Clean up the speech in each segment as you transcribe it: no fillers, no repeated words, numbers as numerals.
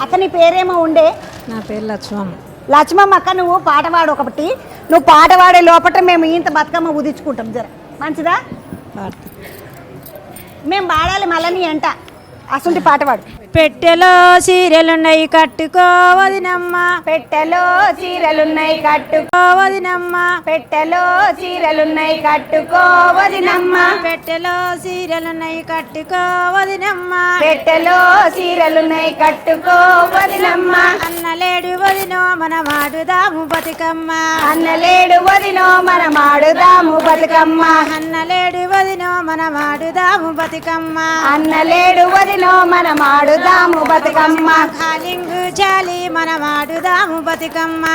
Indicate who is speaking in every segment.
Speaker 1: అక్క నీ పేరేమో ఉండే?
Speaker 2: నా పేరు లక్ష్మమ్మ.
Speaker 1: లక్ష్మమ్మ అక్క, నువ్వు పాట పాడు ఒకటి. నువ్వు పాట పాడే లోపల మేము ఇంత బతుకమ్మ ఉదించుకుంటాం. జర మంచిదా? మేము పాడాలి మళ్ళీ నీ అంట. అసలు పాట పాడు.
Speaker 2: పెట్టెలో చీరలున్నాయి కట్టుకోవదినమ్మ,
Speaker 1: పెట్టెలో చీరలున్నాయి
Speaker 2: కట్టుకోవదినమ్మ,
Speaker 1: పెట్టెలో చీరలున్నాయి కట్టుకోవదినమ్మ,
Speaker 2: పెట్టెలో చీరలున్నాయి కట్టుకోవదినమ్మ,
Speaker 1: పెట్టెలో చీరలున్నాయి కట్టుకోవదినమ్మ.
Speaker 2: అన్నలేడు వదినో మన మాడుదాము బతుకమ్మ,
Speaker 1: అన్నలేడు వదినో మన మాడుదాము బతుకమ్మ,
Speaker 2: అన్నలేడు వదినో మన మాడుదాము బతుకమ్మ,
Speaker 1: అన్నలేడు వదినో మన మాడుదాము బతుకమ్మ.
Speaker 2: కాలింగు జాలి మన మాడుదాము బతుకమ్మ,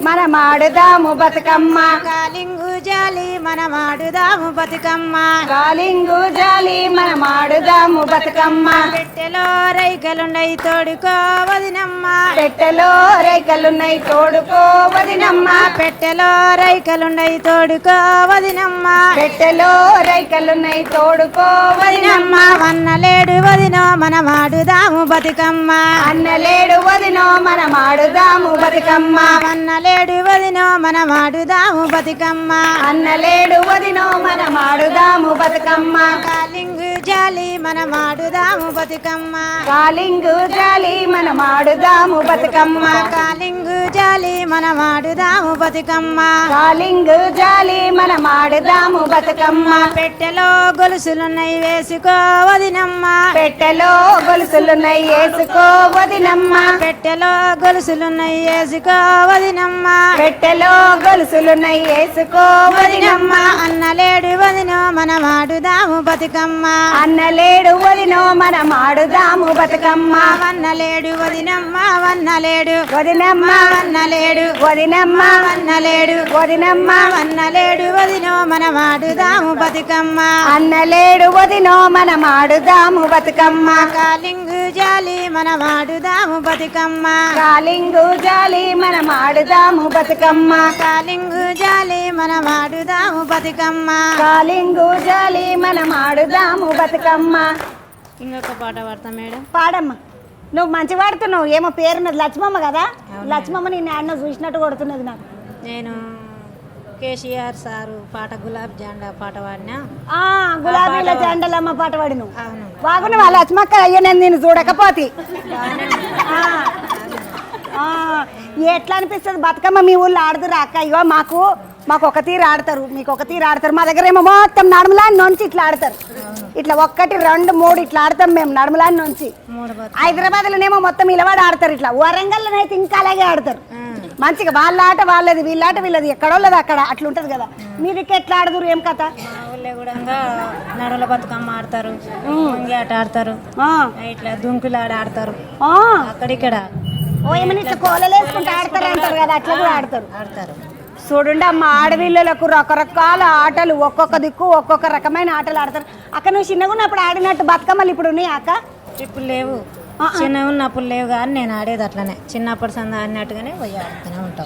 Speaker 1: మన మాడుదాము బతుకమ్మ,
Speaker 2: కాలింగు జాలి మన మాడుదాము బతుకమ్మ,
Speaker 1: కాలింగు జాలి మన మాడుదాము బతుకమ్మ.
Speaker 2: పెట్టెలో రైకలున్నాయి తోడుకోవదినమ్మ,
Speaker 1: పెట్టెలో రేఖలున్నాయి తోడుకోవదినమ్మ,
Speaker 2: పెట్టెలో రైకలున్నాయి తోడుకోవదినమ్మ,
Speaker 1: పెట్టెలో రేఖలున్నాయి తోడుకోవదినమ్మ.
Speaker 2: అన్నలేడు వదినో మన మాడుదాము బతుకమ్మ,
Speaker 1: అన్నలేడు వదినో మన మాడుదాము బతుకమ్మ,
Speaker 2: అన్నలేడు వదినో మన మాడుదాము బతుకమ్మ,
Speaker 1: అన్నలేడు వదినో మన మాడుదాము బతుకమ్మ.
Speaker 2: కాలింగు జాలి మన మాడుదాము బతుకమ్మ,
Speaker 1: కాలింగు జాలి మన మాడుదాము బతుకమ్మ,
Speaker 2: కాలింగు జాలి మన మాడుదాము బతుకమ్మ,
Speaker 1: కాలింగు జాలి మన మాడుదాము బతుకమ్మ.
Speaker 2: పెట్టెలో గొలుసులున్నాయి వేసుకోవదినమ్మ,
Speaker 1: పెట్టెలో గొలుసులున్నాయి వేసుకోవదినమ్మ,
Speaker 2: పెట్టెలో గొలుసులున్నాయి వేసుకోవదినమ్మ,
Speaker 1: పెట్టెలో గొలుసులున్నాయి వేసుకోవదినమ్మ.
Speaker 2: అన్నలేడు వదినో మన మాడుదాము బతుకమ్మ,
Speaker 1: అన్నలేడు వదినో మన మాడుదాము బతుకమ్మ,
Speaker 2: వన్నలేడు వదినమ్మ వన్నలేడు
Speaker 1: వదినమ్మ
Speaker 2: వన్నలేడు
Speaker 1: వదినమ్మ
Speaker 2: వన్నలేడు
Speaker 1: వదినమ్మ
Speaker 2: వన్నలేడు వదినో మన మాడుదాము బతుకమ్మ,
Speaker 1: అన్నలేడు వదినో మన మాడుదాము బతుకమ్మ.
Speaker 2: కాలింగు జాలి మన మాడుదాము బతుకమ్మ,
Speaker 1: కాలింగు జాలి మన మాడుదాము బతుకమ్మ,
Speaker 2: కాలింగు జాలి మన మాడుదాము బతుకమ్మ.
Speaker 1: కాలింగు జాలి మన మాడుదాము బతుకమ్మ.
Speaker 2: ఇంకొక పాట పాడతా మేడం.
Speaker 1: పాడమ్మా. నువ్వు మంచి పాడుతున్నావు. ఏమో పేరున్నది లక్ష్మమ్మ కదా? లక్ష్మమ్మ నేను ఆడనో చూసినట్టు కొడుతున్నది నాకు.
Speaker 2: నేను కేసీఆర్ సారు పాట గులాబ్ జాండా పాట పాడినా.
Speaker 1: గులాబీల జెండలమ్మ పాట పాడి నువ్వు
Speaker 2: అవును.
Speaker 1: బాగున్నా వాళ్ళ లక్ష్మక్క. అయ్యో నేను నేను చూడకపోతే ఎట్లా అనిపిస్తుంది బతుకమ్మ? మీ ఊళ్ళో ఆడుతురా అక్క? ఇగో మాకు ఒక తీరు ఆడతారు, మీకు ఒక తీరు ఆడతారు. మా దగ్గర ఏమో మొత్తం నడుములాని నుంచి ఇట్లా ఆడతారు. ఇట్లా 1 2 3 ఇట్లా ఆడతాం మేము నడుములాని నుంచి. హైదరాబాద్లోనేమో మొత్తం ఇలవాడు ఆడతారు. ఇట్లా వరంగల్లోనైతే ఇంకా అలాగే ఆడతారు మంచిగా. వాళ్ళ ఆట వాళ్ళది, వీళ్ళాట వీళ్ళది, ఎక్కడోళ్ళది అక్కడ అట్లా ఉంటది కదా. మీరు ఎట్లా ఆడదురు? ఏం కథ?
Speaker 2: ఊళ్ళో కూడా నడుల బతుకమ్మ ఆడతారు, ముంగి ఆట ఆడతారు, ఇట్లా దుంకులాడ ఆడతారు. అక్కడిక్కడ
Speaker 1: ఏమన్నా ఇట్లా కోలలు వేసుకుంటూ ఆడతారు అంటారు కదా, అట్లా కూడా ఆడతారు. చూడండి అమ్మ, ఆడవిళ్ళలకు రకరకాల ఆటలు, ఒక్కొక్క దిక్కు ఒక్కొక్క రకమైన ఆటలు ఆడతారు. అక్క నువ్వు చిన్నగా ఉన్నప్పుడు ఆడినట్టు బతుకమ్మలు ఇప్పుడు ఉన్నాయి అక్క?
Speaker 2: ఇప్పుడు లేవు. చిన్నగా ఉన్నప్పుడు లేవు కానీ నేను ఆడేది అట్లనే చిన్నప్పటి సంద ఆడినట్టుగానే పోయి ఆడుతూనే ఉంటాం.